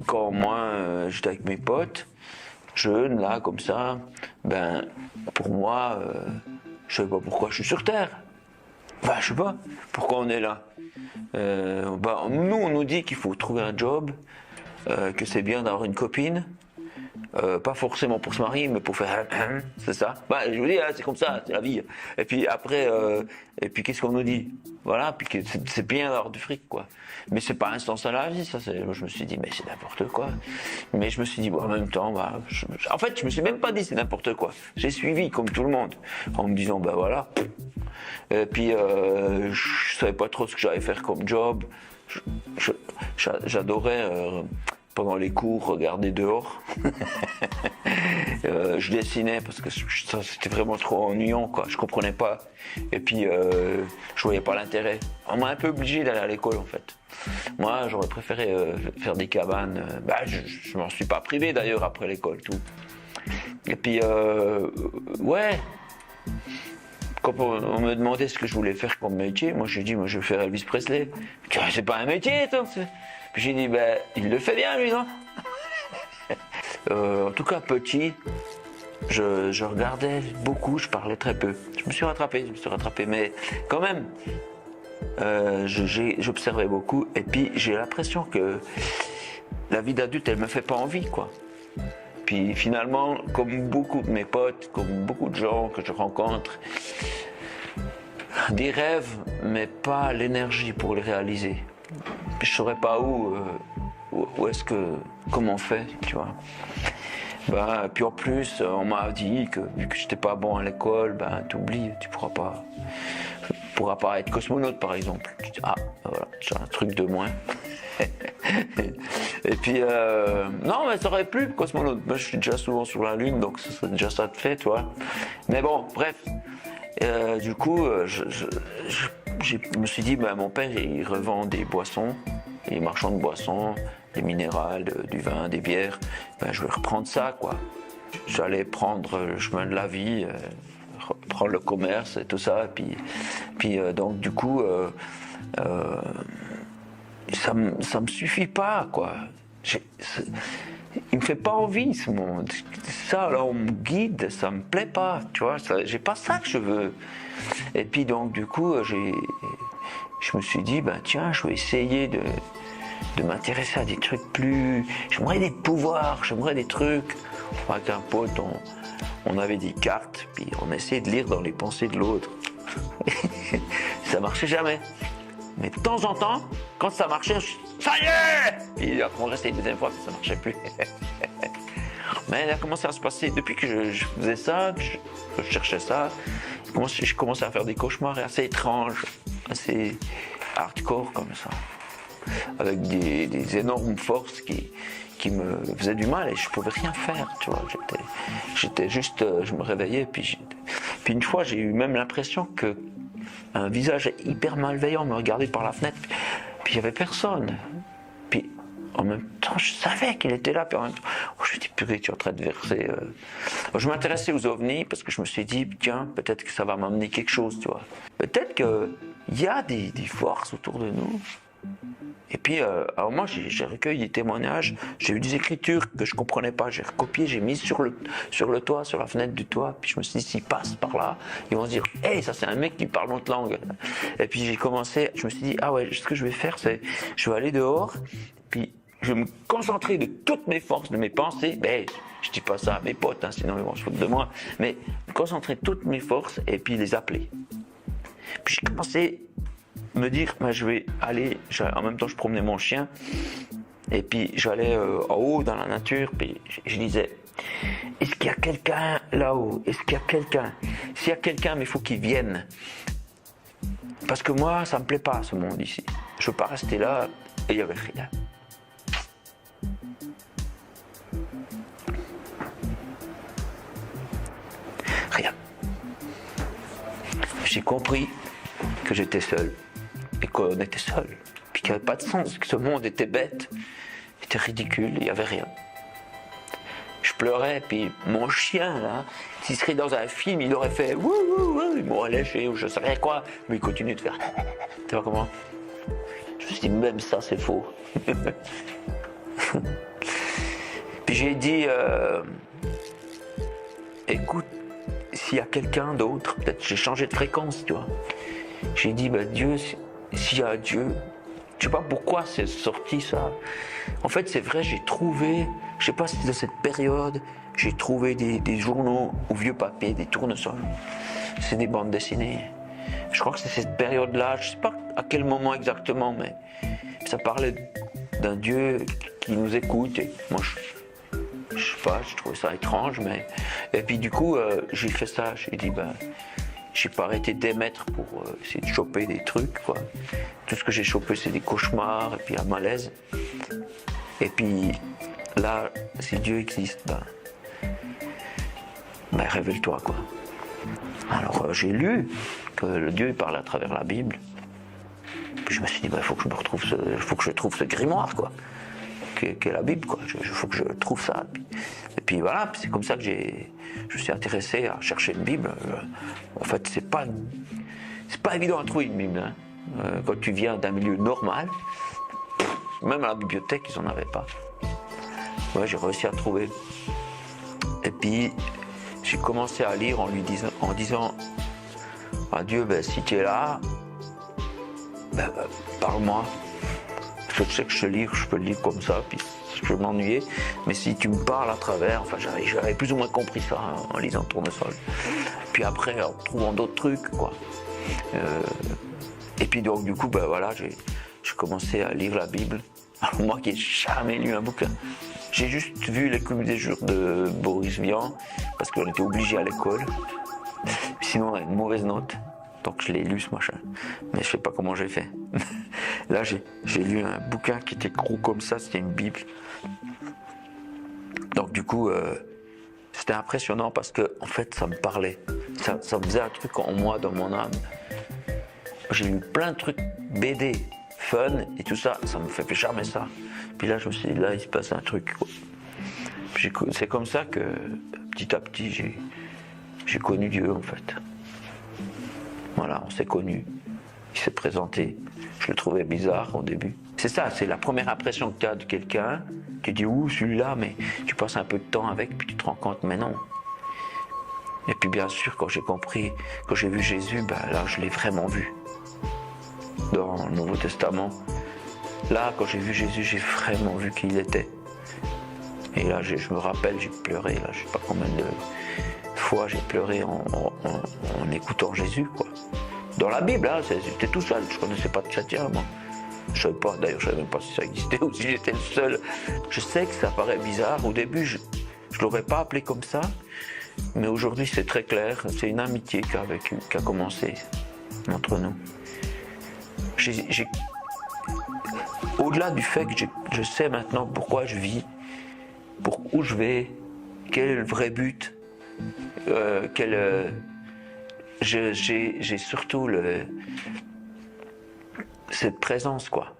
quand moi, j'étais avec mes potes, jeunes, là, comme ça, ben, pour moi, je sais pas pourquoi je suis sur Terre. Enfin, je sais pas pourquoi on est là. Nous, on nous dit qu'il faut trouver un job, que c'est bien d'avoir une copine. Pas forcément pour se marier, mais pour faire c'est ça. Bah, je vous dis, hein, c'est comme ça, c'est la vie. Et puis après, qu'est-ce qu'on nous dit? Voilà, puis que c'est bien d'avoir du fric, quoi. Mais c'est pas un sens à la vie, ça. Moi, je me suis dit, mais c'est n'importe quoi. Mais je me suis dit, bon, en même temps, bah, en fait, je me suis même pas dit c'est n'importe quoi. J'ai suivi comme tout le monde, en me disant, bah voilà. Et puis, je savais pas trop ce que j'allais faire comme job. J'adorais. Pendant les cours, regarder dehors. Je dessinais parce que c'était vraiment trop ennuyant, quoi. Je comprenais pas. Et puis, je voyais pas l'intérêt. On m'a un peu obligé d'aller à l'école, en fait. Moi, j'aurais préféré faire des cabanes. Je m'en suis pas privé, d'ailleurs, après l'école, tout. Et puis, ouais. Quand on me demandait ce que je voulais faire comme métier, moi, j'ai dit, moi, je vais faire Elvis Presley. C'est pas un métier, toi. Puis j'ai dit, ben, il le fait bien, lui, non? En tout cas, petit, je regardais beaucoup, je parlais très peu. Je me suis rattrapé, mais quand même, j'observais beaucoup. Et puis, j'ai l'impression que la vie d'adulte, elle me fait pas envie, quoi. Puis finalement, comme beaucoup de mes potes, comme beaucoup de gens que je rencontre, des rêves, mais pas l'énergie pour les réaliser. Je saurais pas où comment on fait, tu vois. Puis en plus, on m'a dit que vu que j'étais pas bon à l'école, t'oublies, tu pourras pas être cosmonaute par exemple. Tu dis, voilà, j'ai un truc de moins. Et puis, non, mais ça aurait plu, cosmonaute. Moi, je suis déjà souvent sur la Lune, donc c'est déjà ça de fait, tu vois. Mais bon, bref. Du coup, je me suis dit, mon père, il revend des boissons, il est marchand de boissons, des minérales, du vin, des bières. Je vais reprendre ça, quoi. J'allais prendre le chemin de la vie, reprendre le commerce et tout ça. Et puis donc, du coup, ça me suffit pas, quoi. Il me fait pas envie, ce monde. Ça, là, on me guide, ça me plaît pas, tu vois. J'ai pas ça que je veux. Et puis, donc, du coup, je me suis dit, tiens, je vais essayer de m'intéresser à des trucs plus... J'aimerais des pouvoirs, j'aimerais des trucs. Avec un pote, on avait des cartes, puis on essayait de lire dans les pensées de l'autre. Ça marchait jamais. Mais de temps en temps, quand ça marchait, ça y est! Et après, on restait une deuxième fois, puis ça marchait plus. Mais il a commencé à se passer, depuis que je faisais ça, que je cherchais ça, je commençais à faire des cauchemars assez étranges, assez hardcore comme ça. Avec des énormes forces qui me faisaient du mal et je pouvais rien faire, tu vois. J'étais juste, je me réveillais, puis une fois, j'ai eu même l'impression que un visage hyper malveillant me regardait par la fenêtre, puis il n'y avait personne. Puis en même temps, je savais qu'il était là, puis en même temps, je me dis, purée, tu es en train de verser. Je m'intéressais aux ovnis parce que je me suis dit, tiens, peut-être que ça va m'amener quelque chose, tu vois. Peut-être qu'il y a des forces autour de nous. Et puis, alors moi, j'ai recueilli des témoignages, j'ai eu des écritures que je comprenais pas, j'ai recopié, j'ai mis sur le toit, sur la fenêtre du toit, puis je me suis dit, s'ils passent par là, ils vont se dire, hey, ça c'est un mec qui parle notre langue. Et puis j'ai commencé, je me suis dit, ah ouais, ce que je vais faire, c'est, je vais aller dehors, puis je vais me concentrer de toutes mes forces, de mes pensées, je dis pas ça à mes potes, hein, sinon ils vont se foutre de moi, mais concentrer toutes mes forces et puis les appeler. Puis j'ai commencé me dire, je vais aller, en même temps je promenais mon chien, et puis j'allais en haut dans la nature, puis je disais, est-ce qu'il y a quelqu'un là-haut? Est-ce qu'il y a quelqu'un? S'il y a quelqu'un, mais il faut qu'il vienne. Parce que moi, ça me plaît pas ce monde ici. Je veux pas rester là, et il n'y avait rien. Rien. J'ai compris que j'étais seul. Et qu'on était seul, puis qu'il n'y avait pas de sens, que ce monde était bête, était ridicule, il n'y avait rien. Je pleurais, puis mon chien, là, s'il serait dans un film, il aurait fait wouh, wouh, wouh, il m'aurait léché, ou je ne savais quoi, mais il continue de faire. Tu vois comment? Je me suis dit, même ça, c'est faux. Puis j'ai dit, écoute, s'il y a quelqu'un d'autre, peut-être j'ai changé de fréquence, tu vois. J'ai dit, bah, Dieu, s'il y a Dieu, je sais pas pourquoi c'est sorti ça. En fait, c'est vrai, j'ai trouvé, je sais pas si c'est de cette période, j'ai trouvé des journaux au vieux papier, des tournesols. C'est des bandes dessinées. Je crois que c'est cette période-là, je sais pas à quel moment exactement, mais ça parlait d'un Dieu qui nous écoute. Et moi, je sais pas, je trouvais ça étrange, mais... Et puis du coup, j'ai fait ça, j'ai dit, ben, j'ai pas arrêté d'émettre pour essayer de choper des trucs, quoi. Tout ce que j'ai chopé, c'est des cauchemars et puis un malaise. Et puis là, si Dieu existe, ben révèle-toi, quoi. Alors j'ai lu que le Dieu parle à travers la Bible. Puis je me suis dit, il faut que je me retrouve, faut que je trouve ce grimoire, quoi, qu'est la Bible, quoi. Il faut que je trouve ça. Et puis voilà, c'est comme ça que je me suis intéressé à chercher une Bible. En fait, c'est pas évident à trouver une Bible. Hein. Quand tu viens d'un milieu normal, même à la bibliothèque, ils n'en avaient pas. Ouais, j'ai réussi à trouver. Et puis, j'ai commencé à lire en disant à Dieu, ben, si tu es là, ben, parle-moi. Je sais que je peux le lire comme ça, puis je peux m'ennuyer. Mais si tu me parles à travers, enfin, j'avais plus ou moins compris ça en lisant Tournesol. Puis après, en trouvant d'autres trucs, quoi. Et puis donc, du coup, ben voilà, j'ai commencé à lire la Bible. Alors moi qui n'ai jamais lu un bouquin, j'ai juste vu les Clubs des jours de Boris Vian, parce qu'on était obligés à l'école. Sinon, on a une mauvaise note. Donc je l'ai lu ce machin. Mais je sais pas comment j'ai fait. Là, j'ai lu un bouquin qui était gros comme ça, c'était une Bible. Donc du coup, c'était impressionnant parce que, en fait, ça me parlait. Ça me faisait un truc en moi, dans mon âme. J'ai lu plein de trucs BD, fun et tout ça, ça me fait jamais ça. Puis là, je me suis dit, là, il se passe un truc, quoi. C'est comme ça que, petit à petit, j'ai connu Dieu, en fait. Voilà, on s'est connus. Il s'est présenté. Je le trouvais bizarre au début. C'est ça, c'est la première impression que tu as de quelqu'un. Tu dis, ouh, celui-là, mais tu passes un peu de temps avec, puis tu te rends compte, mais non. Et puis bien sûr, quand j'ai compris, quand j'ai vu Jésus, ben là, je l'ai vraiment vu. Dans le Nouveau Testament. Là, quand j'ai vu Jésus, j'ai vraiment vu qui il était. Et là, je me rappelle, j'ai pleuré, là, je sais pas combien de fois j'ai pleuré en écoutant Jésus, quoi. Dans la Bible, hein, j'étais tout seul, je connaissais pas de chrétien, moi. Je savais pas, d'ailleurs, je savais même pas si ça existait ou si j'étais le seul. Je sais que ça paraît bizarre, au début, je l'aurais pas appelé comme ça, mais aujourd'hui, c'est très clair, c'est une amitié qui a commencé entre nous. Au-delà du fait que je sais maintenant pourquoi je vis, pour où je vais, quel est le vrai but, j'ai surtout cette présence, quoi.